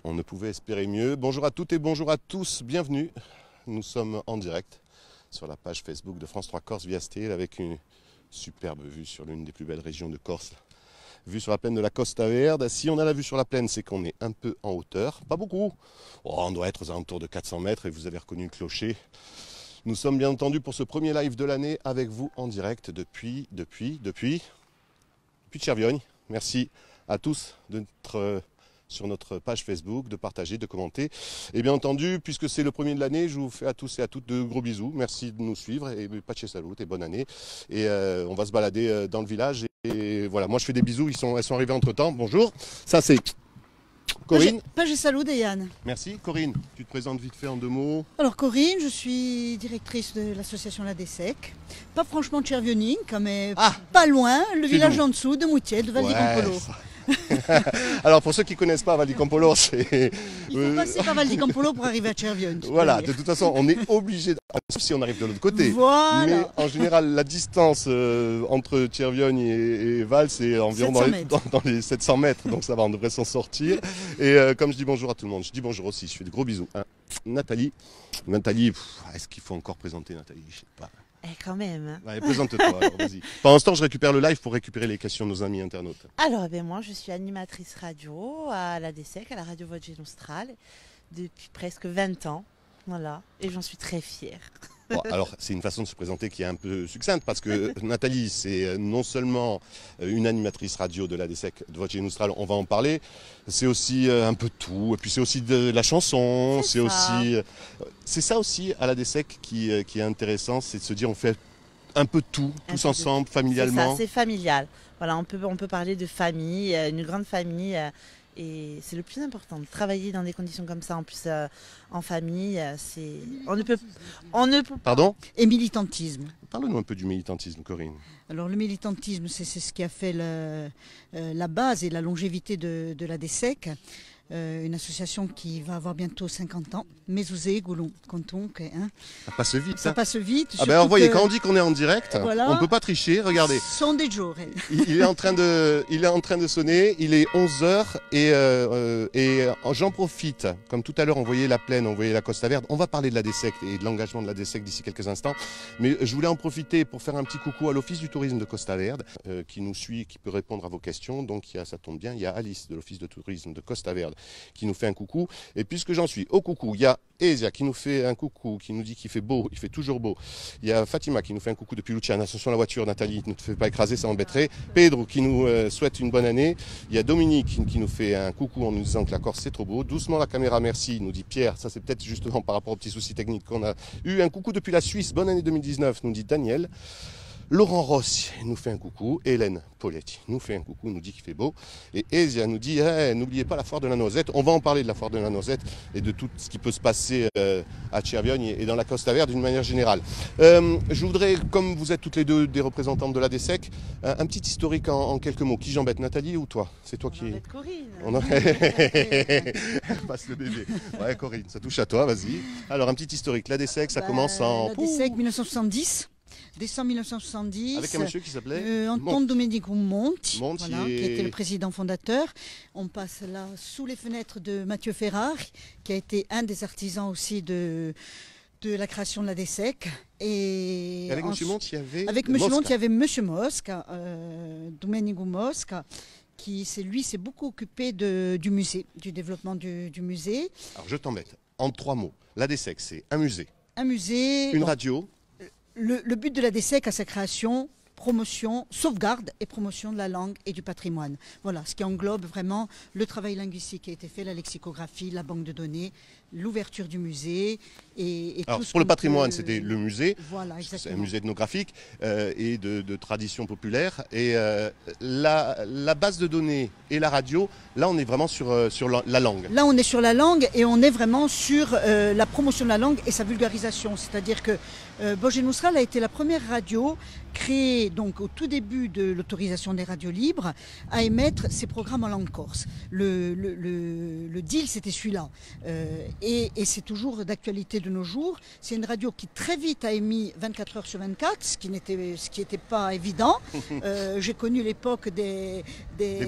On ne pouvait espérer mieux. Bonjour à toutes et bonjour à tous, bienvenue. Nous sommes en direct sur la page Facebook de France 3 Corse via Steel avec une superbe vue sur l'une des plus belles régions de Corse. Vue sur la plaine de la Costa Verde. Si on a la vue sur la plaine, c'est qu'on est un peu en hauteur. Pas beaucoup. Oh, on doit être aux alentours de 400 mètres et vous avez reconnu le clocher. Nous sommes bien entendu pour ce premier live de l'année avec vous en direct depuis Cerviogne. Merci à tous d'être sur notre page Facebook, de partager, de commenter. Et bien entendu, puisque c'est le premier de l'année, je vous fais à tous et à toutes de gros bisous. Merci de nous suivre et pace salut et bonne année. Et on va se balader dans le village. Et voilà, moi je fais des bisous, elles sont arrivées entre temps. Bonjour, ça c'est Corinne. Pace salut et Yann. Merci. Corinne, tu te présentes vite fait en 2 mots. Alors Corinne, je suis directrice de l'association La Dessec. Pas franchement de Cerviogne, mais pas loin, le village en dessous de Moutier, de Valdicampolo. Ouais, alors pour ceux qui ne connaissent pas Valdicampolo, c'est... Il faut passer par Valdicampolo pour arriver à Cerviogne. Voilà, de toute façon on est obligé, sauf si on arrive de l'autre côté. Voilà. Mais en général la distance entre Cerviogne et Val c'est environ dans les 700 mètres, donc ça va, on devrait s'en sortir. Et comme je dis bonjour à tout le monde, je dis bonjour aussi, je fais de gros bisous. Nathalie, est-ce qu'il faut encore présenter Nathalie? Je sais pas. Quand même. Allez, présente-toi, alors vas-y. Pendant ce temps, je récupère le live pour récupérer les questions de nos amis internautes. Alors, moi, je suis animatrice radio à la DSEC, à la radio Voce Nostral, depuis presque 20 ans. Voilà, et j'en suis très fière. Bon, alors, c'est une façon de se présenter qui est un peu succincte parce que Nathalie, c'est non seulement une animatrice radio de la DSEC, de Voce Nostral, on va en parler, c'est aussi un peu de tout, et puis c'est aussi de la chanson, c'est aussi... C'est ça aussi à la DSEC qui est intéressant, c'est de se dire on fait un peu de tout, tous ensemble, familialement. C'est ça, c'est familial. Voilà, on peut parler de famille, une grande famille. Et c'est le plus important, de travailler dans des conditions comme ça, en plus en famille, on ne peut Pardon? Et militantisme. Parle-nous un peu du militantisme, Corinne. Alors le militantisme, c'est ce qui a fait la base et la longévité de la DSEC. Une association qui va avoir bientôt 50 ans. Mesouzé, Goulon, Canton, ça passe vite. Ça passe vite. Ah ben alors, voyez, quand on dit qu'on est en direct, voilà, on ne peut pas tricher, regardez. Son des jours. Il est en train de sonner, il est 11h et j'en profite. Comme tout à l'heure, on voyait la plaine, on voyait la Costa Verde. On va parler de la DSEC et de l'engagement de la DSEC d'ici quelques instants. Mais je voulais en profiter pour faire un petit coucou à l'Office du tourisme de Costa Verde qui nous suit, qui peut répondre à vos questions. Donc ça tombe bien, il y a Alice de l'Office de tourisme de Costa Verde qui nous fait un coucou. Et puisque j'en suis au coucou, il y a Esia qui nous fait un coucou, qui nous dit qu'il fait beau, il fait toujours beau. Il y a Fatima qui nous fait un coucou depuis Luciana. Attention à la voiture, Nathalie, ne te fais pas écraser, ça embêterait. Pedro qui nous souhaite une bonne année. Il y a Dominique qui nous fait un coucou en nous disant que la Corse c'est trop beau. Doucement la caméra, merci, nous dit Pierre. Ça c'est peut-être justement par rapport aux petits soucis techniques qu'on a eu. Un coucou depuis la Suisse, bonne année 2019, nous dit Daniel. Laurent Ross nous fait un coucou, Hélène Poletti nous fait un coucou, nous dit qu'il fait beau. Et Esia nous dit, n'oubliez pas la foire de la Noisette. On va en parler de la foire de la Noisette et de tout ce qui peut se passer à Cerviogne et dans la Costa Verde d'une manière générale. Je voudrais, comme vous êtes toutes les deux des représentantes de la DSEC, un petit historique en quelques mots. Qui j'embête, Nathalie ou toi? C'est toi qui... Corinne. Passe le bébé. Ouais, Corinne, ça touche à toi, vas-y. Alors, un petit historique. La DSEC, ça commence en... La DSEC 1970. Décembre 1970. Avec un monsieur qui s'appelait Anton Domenico Monti, voilà, qui était le président fondateur. On passe là sous les fenêtres de Mathieu Ferrari, qui a été un des artisans aussi de la création de la DSEC. Et avec M. Monti, il y avait... Avec M. Monti, il y avait M. Mosca, Domenico Mosca, qui s'est beaucoup occupé du musée, du développement du musée. Alors je t'embête, en 3 mots. La DSEC, c'est un musée. Un musée. Une radio. Le but de la DSEC à sa création, promotion, sauvegarde et promotion de la langue et du patrimoine. Voilà, ce qui englobe vraiment le travail linguistique qui a été fait, la lexicographie, la banque de données, l'ouverture du musée. Alors, pour le patrimoine, c'était le musée, voilà, c'est un musée ethnographique et de tradition populaire. Et la base de données et la radio, là on est vraiment sur la langue. Là on est sur la langue et on est vraiment sur la promotion de la langue et sa vulgarisation. C'est-à-dire que Voce Nostral a été la première radio créée donc, au tout début de l'autorisation des radios libres à émettre ses programmes en langue corse. Le deal c'était celui-là. Et c'est toujours d'actualité de nos jours. C'est une radio qui très vite a émis 24 heures sur 24, ce qui n'était pas évident. J'ai connu l'époque des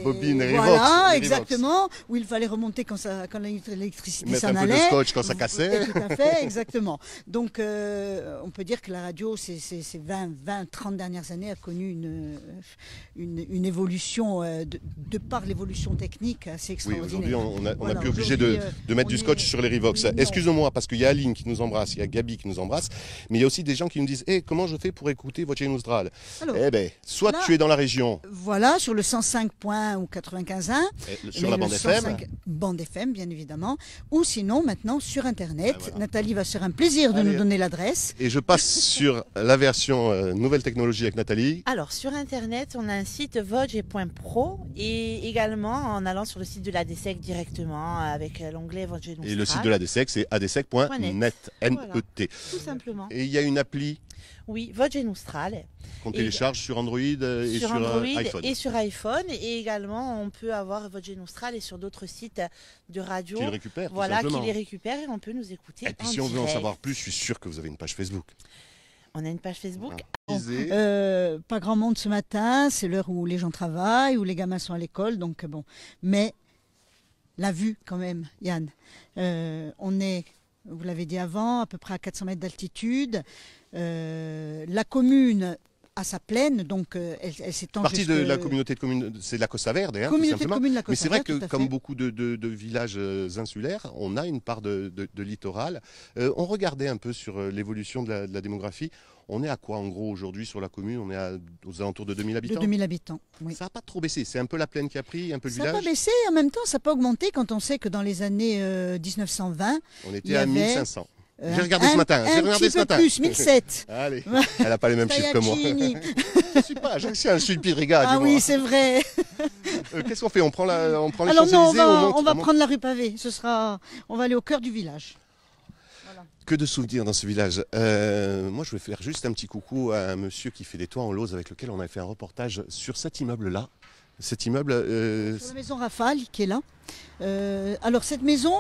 bobines et voilà, Revox, exactement, où il fallait remonter quand l'électricité s'en allait. Mettre un peu de scotch quand ça cassait. Tout à fait, exactement. Donc on peut dire que la radio, ces 20-30 dernières années, a connu une évolution, de par l'évolution technique, assez Oui, extraordinaire. aujourd'hui, on a Voilà, plus obligé de mettre du scotch sur les Revox. Non. Excusez-moi, parce qu'il y a Aline qui nous embrasse, il y a Gabi qui nous embrasse, mais il y a aussi des gens qui nous disent comment je fais pour écouter Voce Nostral? Alors, Eh bien, soit là, tu es dans la région. Voilà, sur le 105.1 ou 95.1. Sur la bande FM. Bande FM, bien évidemment. Ou sinon, maintenant, sur Internet. Ah, voilà. Nathalie va se faire un plaisir de nous donner l'adresse. Et je passe sur la version nouvelle technologie avec Nathalie. Alors, sur Internet, on a un site voge.pro et également en allant sur le site de l'ADSEC directement avec l'onglet Voce Nostral. Et le site de l'ADSEC, c'est adsec.net, N-E-T. Tout simplement. Et il y a une appli Oui, Voce Nostral. qu'on télécharge sur Android et sur Android iPhone. et sur iPhone. Et également, on peut avoir Voce Nostral et sur d'autres sites de radio. Qui le récupère, tout Voilà, qui simplement. les récupèrent et on peut nous écouter. Et puis en si on veut en direct. savoir plus, je suis sûr que vous avez une page Facebook. On a une page Facebook. Pas grand monde ce matin, c'est l'heure où les gens travaillent, où les gamins sont à l'école, donc bon. Mais la vue quand même, Yann. On est, vous l'avez dit avant, à peu près à 400 mètres d'altitude. La commune a sa plaine, donc elle s'étend Partie de jusque- la communauté de communes, c'est la Costa Verde, tout Communauté de simplement. communes, la Mais Costa c'est vrai Verde, que, tout à comme fait. beaucoup de villages insulaires, on a une part de littoral. On regardait un peu sur l'évolution de la démographie. On est à quoi, en gros, aujourd'hui, sur la commune? On est aux alentours de 2000 de habitants. 2000 habitants. Oui. Ça n'a pas trop baissé. C'est un peu la plaine qui a pris, un peu le Ça n'a pas village. baissé, en même temps, ça n'a pas augmenté quand on sait que dans les années 1920, On il était y à avait, 1500. J'ai regardé ce matin. J'ai Un regardé petit ce peu matin. plus, 1007. Allez, elle n'a pas les mêmes chiffres que moi. Tagliacini. Je ne suis pas ajaxien, je suis de Pidriga. Ah dis-moi. oui, c'est vrai. Qu'est-ce qu'on fait? On prend les Alors non, Champs-Élysées, monte, on va monte. prendre la rue pavée. On va aller au cœur du village. Que de souvenirs dans ce village. Moi, je vais faire juste un petit coucou à un monsieur qui fait des toits en lauze avec lequel on a fait un reportage sur cet immeuble-là. Cet immeuble, Sur la maison Rafale qui est là. Alors cette maison,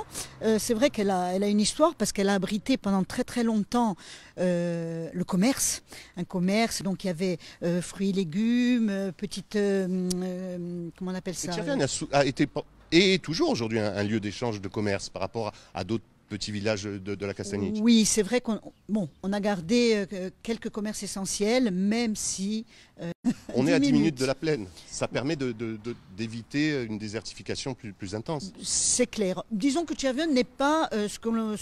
c'est vrai qu'elle a une histoire parce qu'elle a abrité pendant très très longtemps le commerce. Un commerce, donc il y avait fruits et légumes, petites... comment on appelle ça? Tchervian a été et est toujours aujourd'hui un lieu d'échange de commerce par rapport à d'autres petits villages de la Castagnique. Oui, c'est vrai qu'on a gardé quelques commerces essentiels, même si... On est à 10 minutes. minutes de la plaine. Ça permet d'éviter une désertification plus intense. C'est clair. Disons que Tchervion n'est pas ce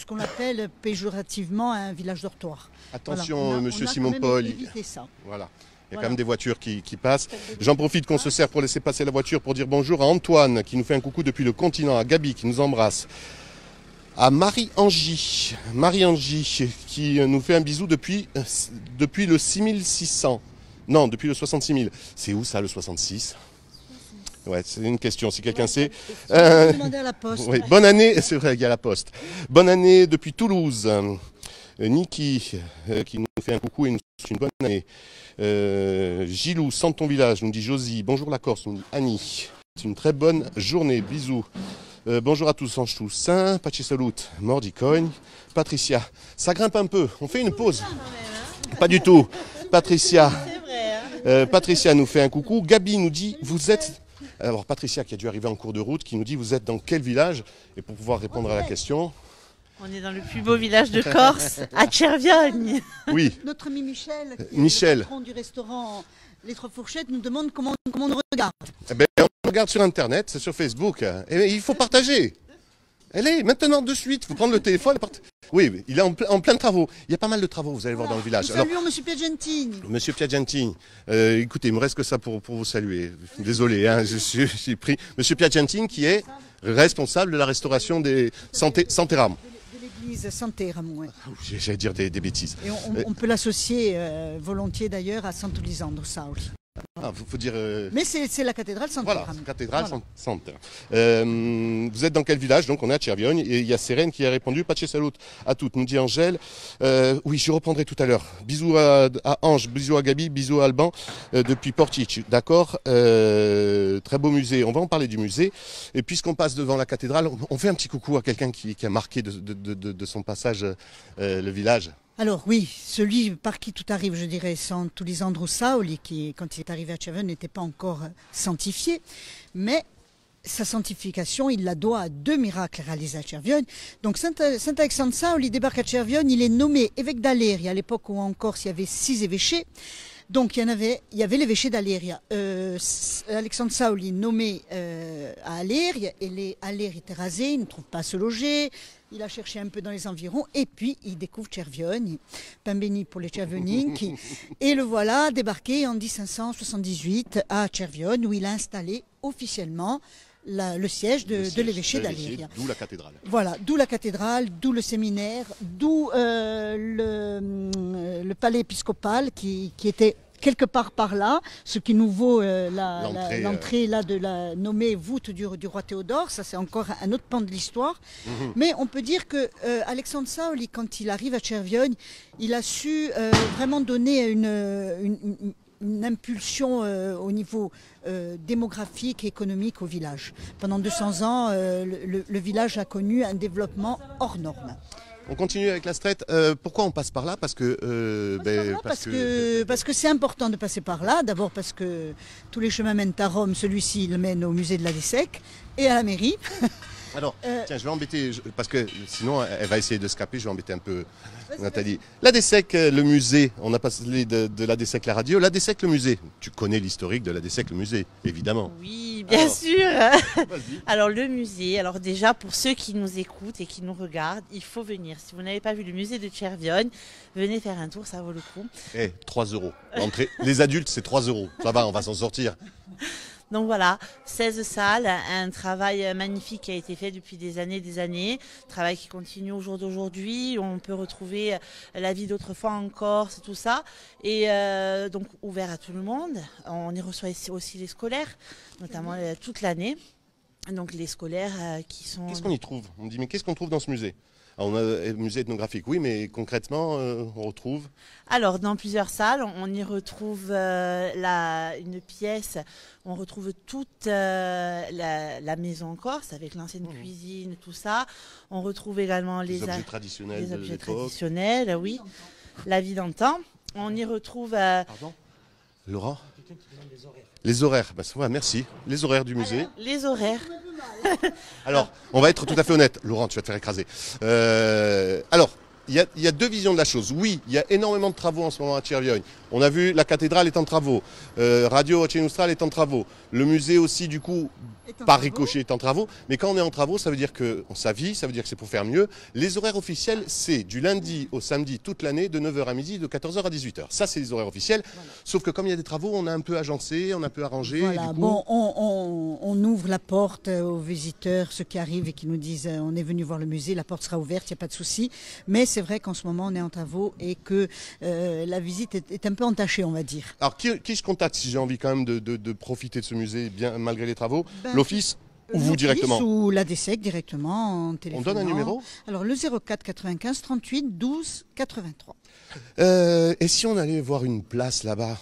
qu'on appelle péjorativement un village dortoir. Attention, Voilà. monsieur On a Simon quand même Paul. évité ça. Voilà. Il y a Voilà. quand même des voitures qui passent. J'en profite qu'on se sert pour laisser passer la voiture pour dire bonjour à Antoine qui nous fait un coucou depuis le continent, à Gabi qui nous embrasse, à Marie-Angie qui nous fait un bisou depuis le 6600. Non, depuis le 66 000. C'est où ça, le 66? Ouais, c'est une question, si quelqu'un sait. Demandez à la poste. Oui, bonne année, c'est vrai, il y a la poste. Bonne année depuis Toulouse. Niki, qui nous fait un coucou et nous souhaite une bonne année. Gilou, sens ton village, nous dit Josie. Bonjour la Corse, nous dit Annie. C'est une très bonne journée, bisous. Bonjour à tous, Ange Toussaint, Pachi Salut, Mordi Cogne, Patricia. Ça grimpe un peu, on fait une pause. Pas du tout. Patricia. Patricia nous fait un coucou. Gabi nous dit, vous êtes... Alors Patricia qui a dû arriver en cours de route, qui nous dit, vous êtes dans quel village? Et pour pouvoir répondre à la question... On est dans le plus beau village de Corse, à Tchervion. Oui, Notre ami Michel, qui est Michel. le patron du restaurant Les Trois Fourchettes, nous demande comment on regarde. eh ben, on regarde sur Internet, c'est sur Facebook. Et il faut partager. Allez, maintenant, de suite, il faut prendre le téléphone. Oui, il est en plein de travaux. Il y a pas mal de travaux, vous allez voir dans le village. Nous Alors, saluons Monsieur Piagentini. Monsieur Piagentini, écoutez, il me reste que ça pour vous saluer. Désolé, hein, j'ai pris Monsieur Piagentini qui est responsable de la restauration des Santéram. De l'église Santéram, ouais. J'allais dire des bêtises. Et on peut l'associer volontiers d'ailleurs à Sant'Ulisandro Sauli. Ah, faut dire. Mais c'est la cathédrale Sainte. Voilà, cathédrale Sainte. Vous êtes dans quel village? Donc on est à Cerviogne et il y a Sérène qui a répondu Pace salut à toutes, nous dit Angèle. Oui, je reprendrai tout à l'heure. Bisous à Ange, bisous à Gabi, bisous à Alban depuis Portici. D'accord. Très beau musée. On va en parler du musée. Et puisqu'on passe devant la cathédrale, on fait un petit coucou à quelqu'un qui a marqué de son passage le village. Alors oui, celui par qui tout arrive, je dirais, sans Tulisandro Sauli, qui, quand il est arrivé à Cerviogne, n'était pas encore sanctifié, mais sa sanctification, il la doit à 2 miracles réalisés à Cerviogne. Donc Saint Alexandre Sauli débarque à Cerviogne, il est nommé évêque d'Aléria, à l'époque où en Corse il y avait 6 évêchés. Donc il y avait l'évêché d'Aléria. Alexandre Sauli nommé à Aléria, et les Aléri étaient rasés, il ne trouve pas à se loger. Il a cherché un peu dans les environs et puis il découvre Cerviogne, pain béni pour les Cervionins, et le voilà débarqué en 1578 à Cerviogne où il a installé officiellement le siège de l'évêché d'Aléria. D'où la cathédrale. Voilà, d'où la cathédrale, d'où le séminaire, d'où le palais épiscopal qui était quelque part par là, ce qui nous vaut l'entrée là de la nommée voûte du roi Théodore. Ça, c'est encore un autre pan de l'histoire. Mais on peut dire que Alexandre Sauli, quand il arrive à Cerviogne, il a su vraiment donner une impulsion au niveau démographique et économique au village. Pendant 200 ans, le village a connu un développement hors norme. On continue avec la Strette. Pourquoi on passe par là? Parce que c'est important de passer par là. D'abord parce que tous les chemins mènent à Rome. Celui-ci il mène au musée de la Dessec et à la mairie. Alors, tiens, je vais embêter, parce que sinon elle va essayer de se caper, je vais embêter un peu Nathalie. La Dessec, le musée, on a parlé de la Dessec, la radio. La Dessec, le musée. Tu connais l'historique de la Dessec, le musée, évidemment. Oui, bien sûr. Alors le musée, alors déjà pour ceux qui nous écoutent et qui nous regardent, il faut venir. Si vous n'avez pas vu le musée de Cerviogne, venez faire un tour, ça vaut le coup. 3 €. L'entrée, les adultes, c'est 3 €. Ça va, on va s'en sortir. Donc voilà, 16 salles, un travail magnifique qui a été fait depuis des années, travail qui continue au jour d'aujourd'hui. On peut retrouver la vie d'autrefois en Corse, tout ça. Et donc ouvert à tout le monde. On y reçoit aussi les scolaires, notamment toute l'année. Donc les scolaires qui sont... Qu'est-ce qu'on y trouve? On me dit, mais qu'est-ce qu'on trouve dans ce musée? Alors, on a un musée ethnographique, oui, mais concrètement, on retrouve... Alors, dans plusieurs salles, on y retrouve une pièce, on retrouve toute la maison en Corse, avec l'ancienne cuisine, tout ça. On retrouve également les objets traditionnels les objets de l'époque. Traditionnels, oui. La vie d'antan. On y retrouve... Pardon Laurent? Les horaires, merci. Les horaires du musée. Les horaires. Alors, on va être tout à fait honnête. Laurent, tu vas te faire écraser. Alors, il y a 2 visions de la chose. Oui, il y a énormément de travaux en ce moment à Cerviogne. On a vu la cathédrale est en travaux. Radio Océan Austral est en travaux. Le musée aussi, du coup, par ricochet, est en travaux. Mais quand on est en travaux, ça veut dire que ça vit, ça veut dire que c'est pour faire mieux. Les horaires officiels, c'est du lundi au samedi toute l'année, de 9 h à midi, de 14 h à 18 h. Ça, c'est les horaires officiels. Voilà. Sauf que comme il y a des travaux, on a un peu agencé, on a un peu arrangé. Voilà, du coup... bon, on ouvre la porte aux visiteurs, ceux qui arrivent et qui nous disent on est venu voir le musée, la porte sera ouverte, il n'y a pas de souci. Mais c'est vrai qu'en ce moment, on est en travaux et que la visite est un peu entachée, on va dire. Alors, qui je contacte si j'ai envie quand même de profiter de ce musée, bien malgré les travaux? L'office ou vous directement? Ou la Dessec directement en téléphone. On donne un numéro? Alors le 04 95 38 12 83. Et si on allait voir une place là-bas?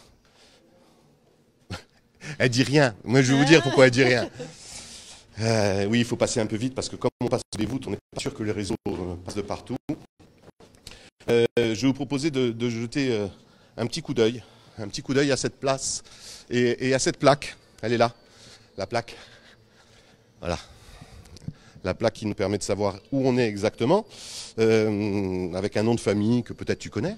Elle dit rien. Moi je vais vous dire pourquoi elle dit rien. Oui, il faut passer un peu vite parce que comme on passe des voûtes, on n'est pas sûr que les réseaux passent de partout. Je vais vous proposer de jeter un petit coup d'œil à cette place et à cette plaque. Elle est là, la plaque. Voilà. La plaque qui nous permet de savoir où on est exactement, avec un nom de famille que peut-être tu connais.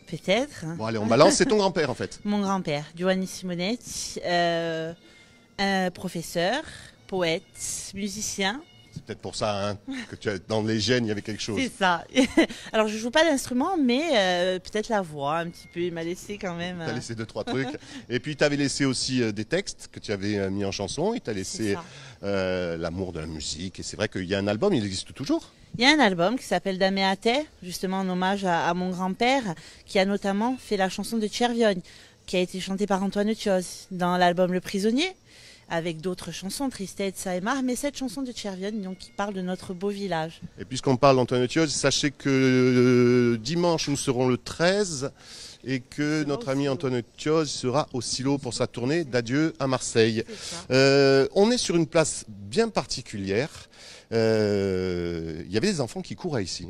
Peut-être. Bon allez, on balance, c'est ton grand-père en fait. Mon grand-père, Giovanni Simonetti, un professeur, poète, musicien. C'est peut-être pour ça hein, que tu as, dans les gènes, il y avait quelque chose. C'est ça. Alors, je ne joue pas d'instrument, mais peut-être la voix un petit peu. Il m'a laissé quand même... Tu as laissé 2-3 trucs. Et puis, tu avais laissé aussi des textes que tu avais mis en chanson. Il t'a laissé l'amour de la musique. Et c'est vrai qu'il y a un album, il existe toujours. Il y a un album qui s'appelle Dameate, justement en hommage à mon grand-père, qui a notamment fait la chanson de Cerviogne. qui a été chanté par Antoine Thioz dans l'album Le Prisonnier, avec d'autres chansons, Tristesse, Aymar, mais cette chanson de Tchervion, donc, qui parle de notre beau village. Et puisqu'on parle d'Antoine Thioz, sachez que dimanche, nous serons le 13 et que notre ami Antoine Thioz sera au Silo pour sa tournée d'adieu à Marseille. On est sur une place bien particulière. Il y avait des enfants qui couraient ici.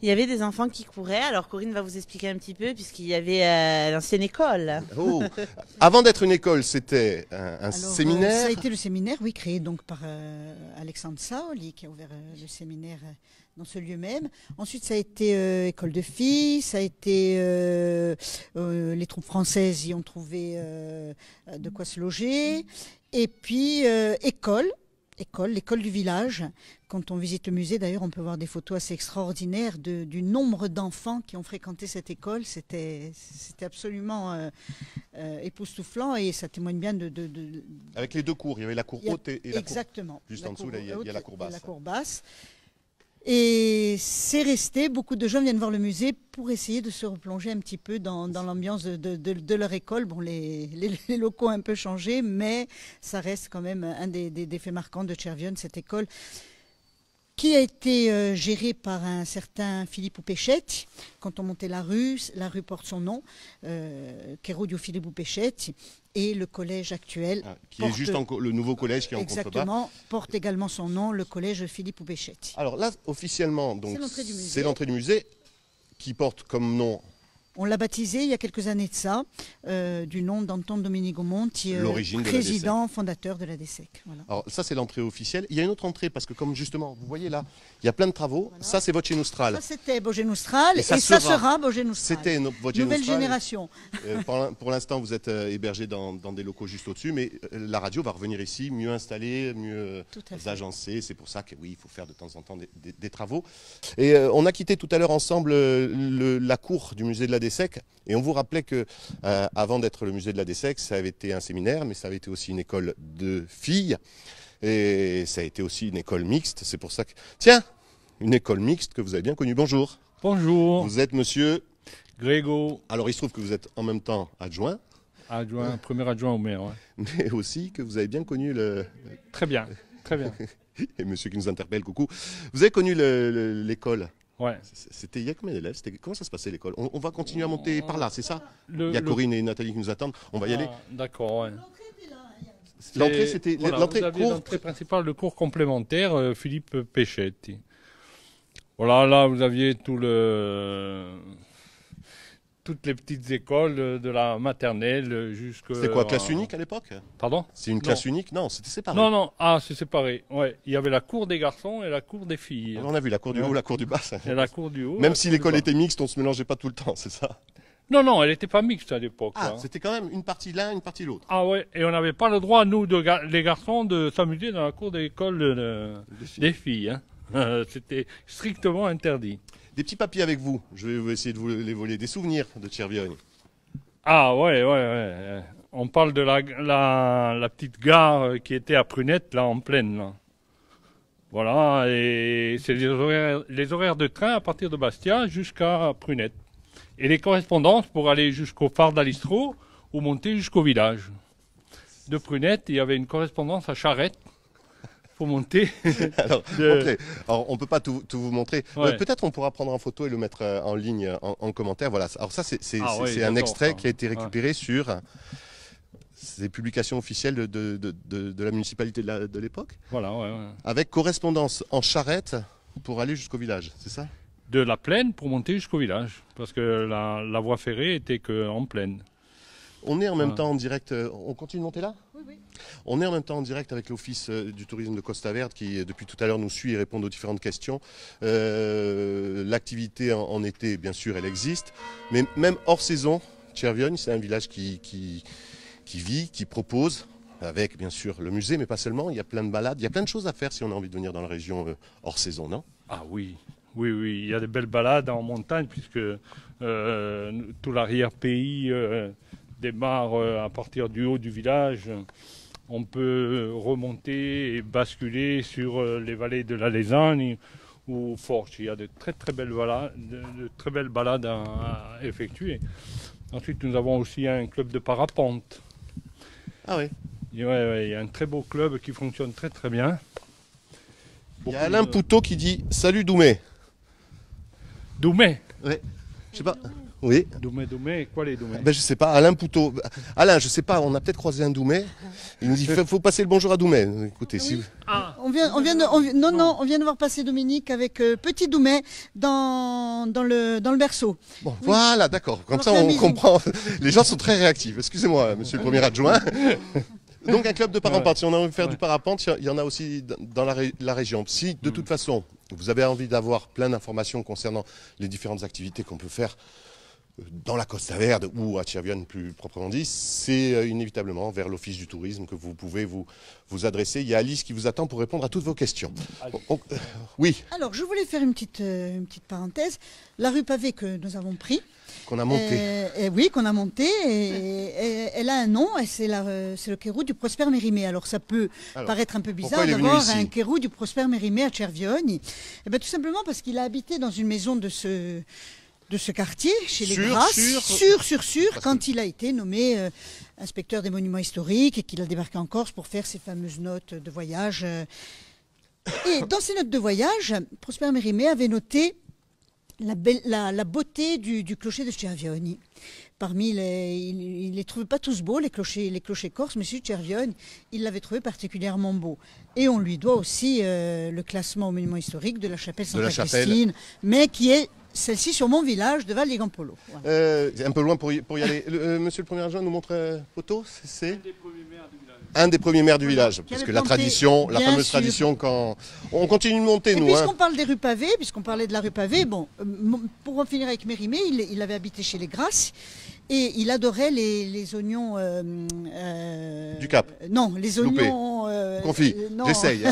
Il y avait des enfants qui couraient, alors Corinne va vous expliquer un petit peu, puisqu'il y avait l'ancienne école. Oh. Avant d'être une école, c'était un séminaire. Ça a été le séminaire, oui, créé donc par Alexandre Saoli, qui a ouvert le séminaire dans ce lieu même. Ensuite, ça a été école de filles, ça a été les troupes françaises y ont trouvé de quoi se loger. Et puis l'école du village. Quand on visite le musée, d'ailleurs, on peut voir des photos assez extraordinaires du nombre d'enfants qui ont fréquenté cette école. C'était absolument époustouflant et ça témoigne bien de... Avec les deux cours, il y avait la cour haute et la exactement, cour... Juste en dessous, il y a la cour basse. La cour basse. Et c'est resté, beaucoup de gens viennent voir le musée pour essayer de se replonger un petit peu dans l'ambiance de leur école. Bon, les locaux ont un peu changé, mais ça reste quand même un des faits marquants de Tchervion, cette école qui a été gérée par un certain Philippe Oupéchette. Quand on montait la rue porte son nom, Kéroudio Philippe Oupéchette. Et le collège actuel, qui est juste le nouveau collège qui est en contrebas. Exactement, porte également son nom, le collège Philippe Oupéchette. Alors là, officiellement, c'est l'entrée du musée qui porte comme nom. On l'a baptisé il y a quelques années de ça, du nom d'Anton Dominique Monti, président, fondateur de la DESEC. Voilà. Alors ça, c'est l'entrée officielle. Il y a une autre entrée, parce que comme justement, vous voyez là, il y a plein de travaux. Voilà. Ça, c'est Voce Nostrale. Ça, c'était Voce Nostrale et ça sera Voce Nostrale. C'était Voce Nostrale. Nouvelle génération. Pour l'instant, vous êtes hébergé dans des locaux juste au-dessus, mais la radio va revenir ici, mieux installée, mieux agencée. C'est pour ça que oui, il faut faire de temps en temps des travaux. Et on a quitté tout à l'heure ensemble la cour du musée de la DESEC, et on vous rappelait que avant d'être le musée de la DESEC, ça avait été un séminaire, mais ça avait été aussi une école de filles, et ça a été aussi une école mixte. C'est pour ça que... Tiens, une école mixte que vous avez bien connue. Bonjour. Bonjour. Vous êtes monsieur Grégo. Alors il se trouve que vous êtes en même temps adjoint. Premier adjoint au maire, ouais. Mais aussi que vous avez bien connu le... Très bien, très bien. Et monsieur qui nous interpelle, coucou. Vous avez connu l'école? Ouais. C'était il y a combien d'élèves? Comment ça se passait l'école? On va continuer à monter par là, c'est ça? Il y a Corinne et Nathalie qui nous attendent. On va y aller. D'accord, ouais. L'entrée, c'était l'entrée principale, le cours complémentaire, Philippe Péchetti. Voilà, là, vous aviez toutes les petites écoles de la maternelle jusqu'à... C'était quoi, classe unique à l'époque? Pardon? C'est une classe unique? Non, c'était séparé. Non, c'est séparé. Ouais. Il y avait la cour des garçons et la cour des filles. On a vu la cour du haut, la cour du bas. Et la cour du haut. Même si l'école était mixte, on ne se mélangeait pas tout le temps, c'est ça? Non, elle n'était pas mixte à l'époque. Ah, c'était quand même une partie l'un, une partie l'autre. Ah ouais, et on n'avait pas le droit, nous, les garçons, de s'amuser dans la cour de l'école des filles. Hein. C'était strictement interdit. Des petits papiers avec vous, je vais essayer de vous les voler, des souvenirs de Tchervion. Ah ouais. On parle de la petite gare qui était à Prunette, là, en plaine. Là. Voilà, et c'est les horaires de train à partir de Bastia jusqu'à Prunette. Et les correspondances pour aller jusqu'au phare d'Alistro ou monter jusqu'au village. De Prunette, il y avait une correspondance à Charette. Monter. Alors, on ne peut pas tout vous montrer. Ouais. Peut-être on pourra prendre en photo et le mettre en ligne en commentaire. Voilà. Alors ça, c'est un extrait qui a été récupéré sur ces publications officielles de la municipalité de l'époque. Voilà, avec correspondance en charrette pour aller jusqu'au village, c'est ça? De la plaine pour monter jusqu'au village, parce que la voie ferrée était qu'en plaine. On est en même temps en direct. On continue de monter là? Oui. On est en même temps en direct avec l'Office du tourisme de Costa Verde qui, depuis tout à l'heure, nous suit et répond aux différentes questions. L'activité en été, bien sûr, elle existe. Mais même hors saison, Tchervion, c'est un village qui vit, qui propose, avec, bien sûr, le musée, mais pas seulement. Il y a plein de balades, il y a plein de choses à faire si on a envie de venir dans la région hors saison, non? Ah oui. Il y a de belles balades en montagne, puisque tout l'arrière-pays... démarre à partir du haut du village. On peut remonter et basculer sur les vallées de la Lézanne ou Forges. Il y a de très belles balades à effectuer. Ensuite, nous avons aussi un club de parapente. Ah oui. Et ouais, il y a un très beau club qui fonctionne très très bien. Il y a Alain Poutot qui dit « Salut Doumé ». Doumé. Ouais. Je sais pas. Oui. Doumé, quoi les Doumé? Ben, je sais pas, Alain Poutot. Alain, je sais pas, on a peut-être croisé un Doumé. Il nous dit faut passer le bonjour à Doumé. Écoutez, si vous... On vient de voir passer Dominique avec Petit Doumet dans le berceau. Bon, Oui. voilà, d'accord. Comme Alors, ça, c'est on amusant. comprend. Les gens sont très réactifs. Excusez-moi, monsieur le premier adjoint. Donc, un club de parapente. Si on a envie de faire du parapente, il y en a aussi dans la région. Si, de toute façon, vous avez envie d'avoir plein d'informations concernant les différentes activités qu'on peut faire dans la Costa Verde ou à Cervione plus proprement dit, c'est inévitablement vers l'Office du tourisme que vous pouvez vous adresser. Il y a Alice qui vous attend pour répondre à toutes vos questions. Oui. Alors, je voulais faire une petite parenthèse. La rue pavée que nous avons pris. Qu'on a monté. Oui, qu'on a monté. Et elle a un nom, et c'est le Quérou du Prosper Mérimée. Alors, ça peut paraître un peu bizarre d'avoir un Quérou du Prosper Mérimée à Cervione. Eh bien, tout simplement parce qu'il a habité dans une maison de ce quartier, chez les Grasses, quand il a été nommé inspecteur des monuments historiques et qu'il a débarqué en Corse pour faire ses fameuses notes de voyage. Et dans ces notes de voyage, Prosper Mérimée avait noté la beauté du clocher de Cervione. Il les trouvait pas tous beaux, les clochers corses, mais celui de Cervione, il l'avait trouvé particulièrement beau. Et on lui doit aussi le classement au monument historique de la chapelle Sainte-Christine, mais qui est celle-ci sur mon village de Val-des-Gampolo. Voilà. Un peu loin pour y aller. Monsieur le premier adjoint nous montre photo, c'est un des premiers maires du village. Parce que la tradition, la fameuse tradition, quand on continue de monter, nous. Puisqu'on parle des rues pavées, puisqu'on parlait de la rue pavée, bon, pour en finir avec Mérimée, il avait habité chez les Grasses. Et il adorait les oignons... du Cap. Non, les oignons... confits, j'essaye.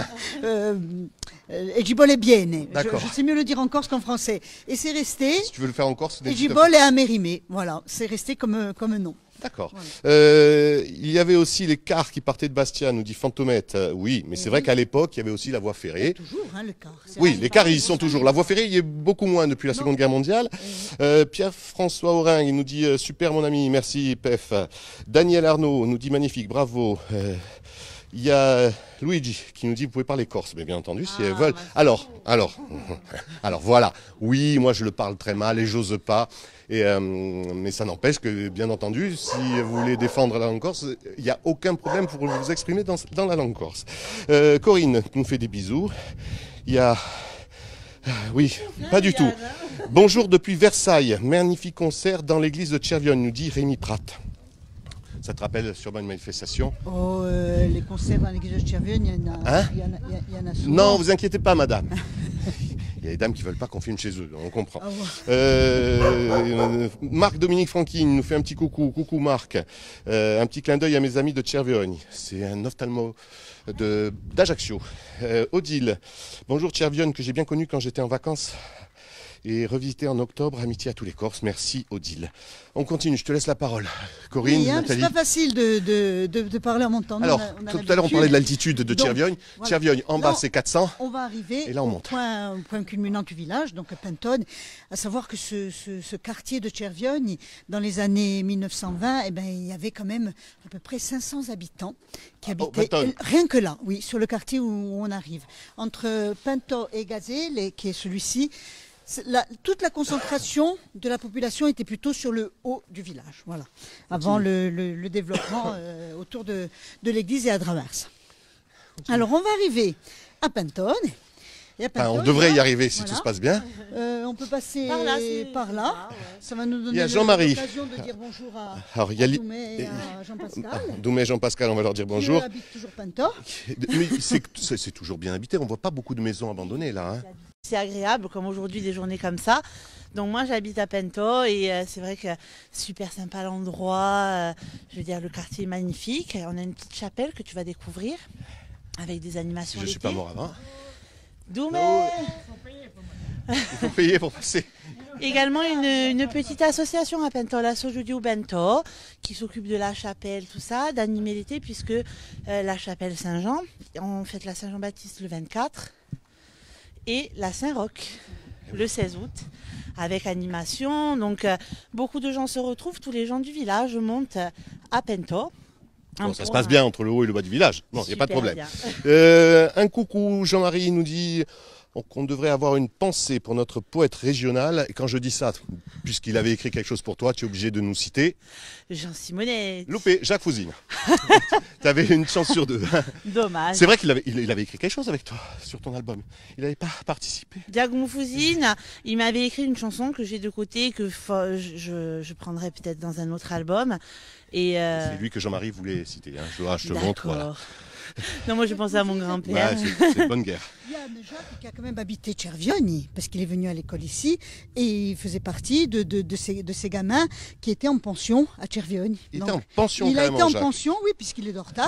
Et Gibol est bien. D'accord. Je sais mieux le dire en corse qu'en français. Et c'est resté... Si tu veux le faire en corse... Et Gibol est à Mérimée. Voilà, c'est resté comme nom. D'accord. Voilà. Il y avait aussi les cars qui partaient de Bastia, nous dit Fantomette. Oui, mais c'est vrai qu'à l'époque, il y avait aussi la voie ferrée. Il y a toujours, hein, le car. Oui, les cars, ils y sont toujours. La voie ferrée, il y est beaucoup moins depuis la Seconde Guerre mondiale. Pierre-François Aurin, il nous dit super mon ami, merci Pef. Daniel Arnaud nous dit magnifique, bravo. Il y a Luigi qui nous dit vous pouvez parler corse, mais bien entendu si elles veulent. Alors voilà. Oui, moi je le parle très mal et j'ose pas. Mais ça n'empêche que, bien entendu, si vous voulez défendre la langue corse, il n'y a aucun problème pour vous exprimer dans la langue corse. Corinne nous fait des bisous. Il y a... Oui, pas du tout. Bonjour depuis Versailles. Magnifique concert dans l'église de Cervione, nous dit Rémi Pratt. Ça te rappelle sûrement une manifestation? Oh, les concerts dans l'église de Cervione, il y en a souvent. Non, vous inquiétez pas, madame. Il y a des dames qui ne veulent pas qu'on filme chez eux, on comprend. Ah ouais. Marc-Dominique Franquin nous fait un petit coucou. Coucou Marc. Un petit clin d'œil à mes amis de Cervione. C'est un ophtalmo d'Ajaccio. Odile. Bonjour Cervione, que j'ai bien connu quand j'étais en vacances. Et revisité en octobre, amitié à tous les Corses. Merci Odile. On continue, je te laisse la parole. Corinne, oui, hein, Nathalie. C'est pas facile de parler en montant. Alors, tout à l'heure on parlait de l'altitude de Cervione. Voilà. Cervione, en bas c'est 400. On va arriver et là, on monte. Au point culminant du village, donc à Pentone. À savoir que ce quartier de Cervione, dans les années 1920, eh ben, il y avait quand même à peu près 500 habitants qui habitaient, rien que là, oui, sur le quartier où on arrive. Entre Pinto et Gazelle, qui est celui-ci, toute la concentration de la population était plutôt sur le haut du village, voilà, avant le développement autour de l'église et à Dramars. Alors on va arriver à Pentone. On devrait y arriver si tout se passe bien. On peut passer par là. Ça va nous donner l'occasion de dire bonjour à Doumé et à Jean-Pascal. Doumé et Jean-Pascal, on va leur dire bonjour. Qui habitent toujours Pentone. Mais c'est toujours bien habité, on ne voit pas beaucoup de maisons abandonnées là. Hein. C'est agréable, comme aujourd'hui, des journées comme ça. Donc moi, j'habite à Pento et c'est vrai que super sympa l'endroit. Je veux dire, le quartier est magnifique. On a une petite chapelle que tu vas découvrir avec des animations. Je ne suis pas mort avant. Doumé. Il faut payer pour passer. Également une petite association à Pento, l'asso Giudiu Bento, qui s'occupe de la chapelle, tout ça, d'animer l'été, puisque la chapelle Saint-Jean, on fête la Saint-Jean-Baptiste le 24. Et la Saint-Roch. le 16 août, avec animation. Donc beaucoup de gens se retrouvent, tous les gens du village montent à Pento. Bon, ça se passe bien entre le haut et le bas du village. Non, il n'y a pas de problème. Un coucou, Jean-Marie nous dit qu'on devrait avoir une pensée pour notre poète régional. Et quand je dis ça, puisqu'il avait écrit quelque chose pour toi, tu es obligé de nous citer. Jean Simonet. Loupé, Jacques Fouzine. Tu avais une chance sur deux. Dommage. C'est vrai qu'il avait écrit quelque chose avec toi sur ton album. Il n'avait pas participé. Diago Fouzine, il m'avait écrit une chanson que j'ai de côté, que je prendrai peut-être dans un autre album. C'est lui que Jean-Marie voulait citer. Hein. Je te montre. Voilà. Non, moi je pensais à mon grand-père. Ouais, c'est une bonne guerre. Il y a un Jacques qui a quand même habité Cervioni, parce qu'il est venu à l'école ici, et il faisait partie de ces gamins qui étaient en pension à Cervioni. Il était en pension Il a carrément, été en Jacques. pension, oui, puisqu'il est d'Ortal,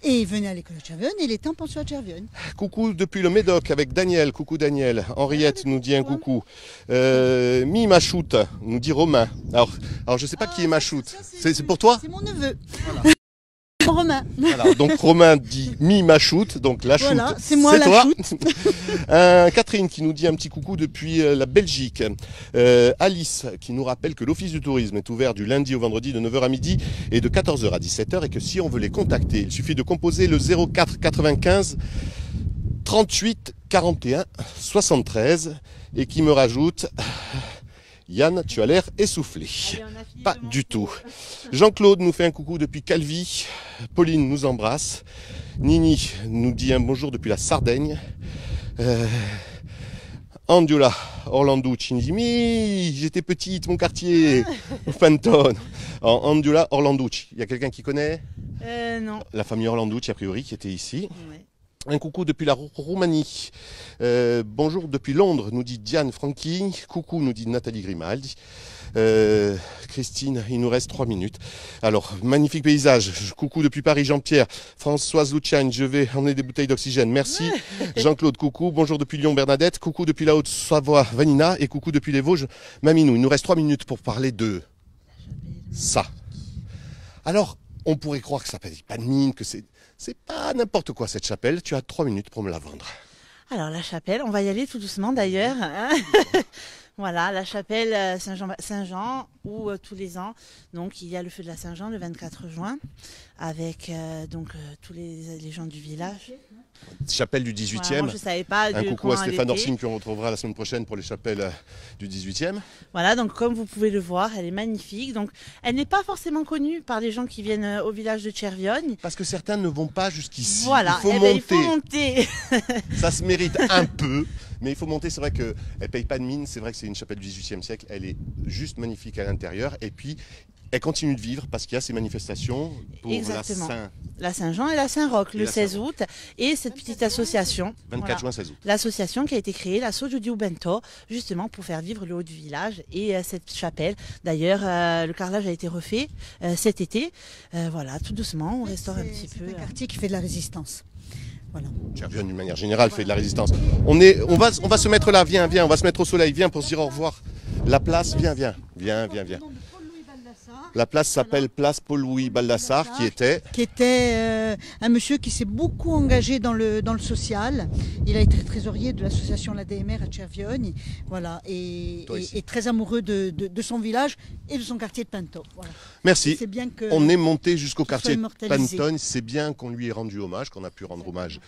et il venait à l'école à Cervioni, et il était en pension à Cervioni. Coucou depuis le Médoc avec Daniel. Coucou Daniel. Henriette nous dit un coucou. Mi Machoute nous dit Romain. Alors je ne sais pas qui est Machoute. C'est pour toi? C'est mon neveu. Voilà. Romain. Voilà, donc Romain dit Mi Machoute, donc la choute. Voilà, c'est moi la toi. choute. Catherine qui nous dit un petit coucou depuis la Belgique. Alice qui nous rappelle que l'Office du tourisme est ouvert du lundi au vendredi de 9h à midi et de 14h à 17h et que si on veut les contacter, il suffit de composer le 04 95 38 41 73 et qui me rajoute... Yann, tu as l'air essoufflé. Allez, pas du tout. Jean-Claude nous fait un coucou depuis Calvi. Pauline nous embrasse. Nini nous dit un bonjour depuis la Sardaigne. Andiola Orlanducci nous dit mi, j'étais petite, mon quartier, au Fantone. Andiola Orlanducci. Il y a quelqu'un qui connaît? Non. La famille Orlanducci, a priori, qui était ici. Ouais. Un coucou depuis la Roumanie. Bonjour depuis Londres, nous dit Diane Franchi. Coucou, nous dit Nathalie Grimaldi. Christine, il nous reste 3 minutes. Alors, magnifique paysage. Coucou depuis Paris, Jean-Pierre. Françoise Luciane, je vais emmener des bouteilles d'oxygène. Merci. Jean-Claude, coucou. Bonjour depuis Lyon, Bernadette. Coucou depuis la Haute-Savoie, Vanina. Et coucou depuis les Vosges, Maminou. Il nous reste 3 minutes pour parler de ça. Alors, on pourrait croire que ça paye pas de mine, que c'est pas n'importe quoi cette chapelle. Tu as 3 minutes pour me la vendre. Alors la chapelle, on va y aller tout doucement d'ailleurs. Voilà, la chapelle Saint-Jean, où tous les ans, donc il y a le feu de la Saint-Jean le 24 juin, avec tous les gens du village. Chapelle du 18e. Voilà, moi, je savais pas un coucou à Stéphane Orsine Orsine qu'on retrouvera la semaine prochaine pour les chapelles du 18e. Voilà, donc comme vous pouvez le voir, elle est magnifique. Donc elle n'est pas forcément connue par les gens qui viennent au village de Cervioni. Parce que certains ne vont pas jusqu'ici. Voilà, il faut monter. Ça se mérite un peu, mais il faut monter. C'est vrai qu'elle ne paye pas de mine. C'est vrai que c'est une chapelle du 18e siècle. Elle est juste magnifique à l'intérieur. Et puis, elle continue de vivre parce qu'il y a ces manifestations pour Exactement. La Saint-Jean et la Saint-Roch le 16 août. Et cette petite association. 24 juin, 16 août. L'association qui a été créée, la Sojo Bento, justement pour faire vivre le haut du village et cette chapelle. D'ailleurs, le carrelage a été refait cet été. Voilà, tout doucement, on restaure un petit peu. C'est un quartier qui fait de la résistance. Voilà. Cervioni, d'une manière générale, fait de la résistance. On va se mettre là, viens, on va se mettre au soleil, viens pour se dire au revoir. La place, viens. La place s'appelle Place Paul-Louis Baldassare, qui était un monsieur qui s'est beaucoup engagé dans le social. Il a été trésorier de l'association l'ADMR à Cervioni, voilà, et très amoureux de son village et de son quartier de Pento. Voilà. Merci. C'est bien que on est monté jusqu'au quartier de immortalisé. Pantone. C'est bien qu'on lui ait rendu hommage, qu'on a pu rendre hommage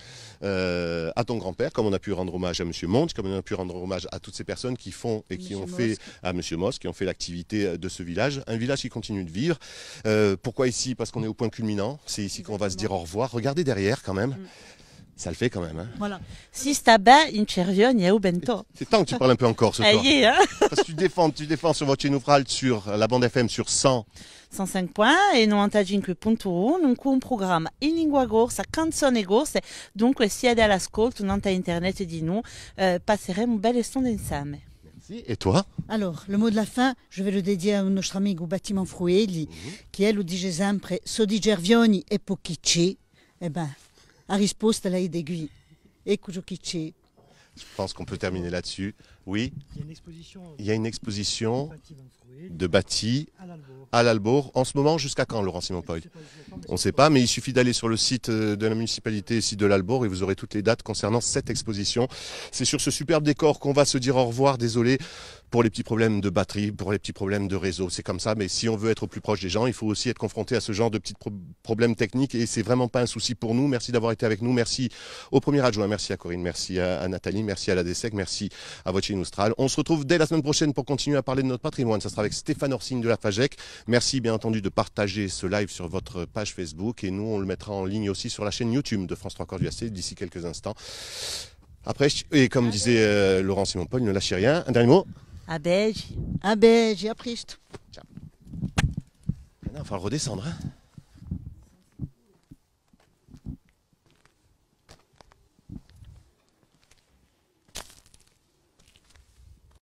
à ton grand-père, comme on a pu rendre hommage à Monsieur Monte, comme on a pu rendre hommage à toutes ces personnes qui font et qui ont fait, à Monsieur Mosque, qui ont fait l'activité de ce village. Un village qui continue de vivre. Pourquoi ici? Parce qu'on est au point culminant. C'est ici qu'on va se dire au revoir. Regardez derrière quand même. Ça le fait quand même. Hein. Voilà. Si sta bene in Cervioni e au Bento. C'est temps que tu parles un peu encore ce soir. Hein. Parce que tu défends sur votre chaîne sur la bande FM sur 105 points e 95.1 donc un programma in lingua corsa, canzone corse. Donc siete all'ascolto, non à internet di nous, passeremo un bel estonde insieme. Et toi? Alors, le mot de la fin, je vais le dédier à notre amigo Bâtiment Frueli, qui elle dice sempre, so di Cervioni e pochi. Eh ben, a risposta lei d'aiguille. E cujo chi c'è. Je pense qu'on peut terminer là-dessus. Oui, Il y a une exposition il y a une exposition bâtie Van Frouet de bâtis à l'Albor. à l'Albor. En ce moment, jusqu'à quand, Laurent Simon-Paul? On ne sait pas, mais il suffit d'aller sur le site de la municipalité ici de l'Albor et vous aurez toutes les dates concernant cette exposition. C'est sur ce superbe décor qu'on va se dire au revoir. Désolé pour les petits problèmes de batterie, pour les petits problèmes de réseau. C'est comme ça, mais si on veut être au plus proche des gens, il faut aussi être confronté à ce genre de petits problèmes techniques et c'est vraiment pas un souci pour nous. Merci d'avoir été avec nous. Merci au premier adjoint, merci à Corinne, merci à Nathalie, merci à la DSEC, merci à Voce Austral. On se retrouve dès la semaine prochaine pour continuer à parler de notre patrimoine. Ça sera avec Stéphane Orsing de la FAGEC. Merci bien entendu de partager ce live sur votre page Facebook et nous on le mettra en ligne aussi sur la chaîne YouTube de France 3 Cordes UAC d'ici quelques instants. Après, et comme disait Laurent Simon-Paul, ne lâchez rien. Un dernier mot. À Belge. Ah ben, j'ai appris. Maintenant, il va falloir redescendre. Hein.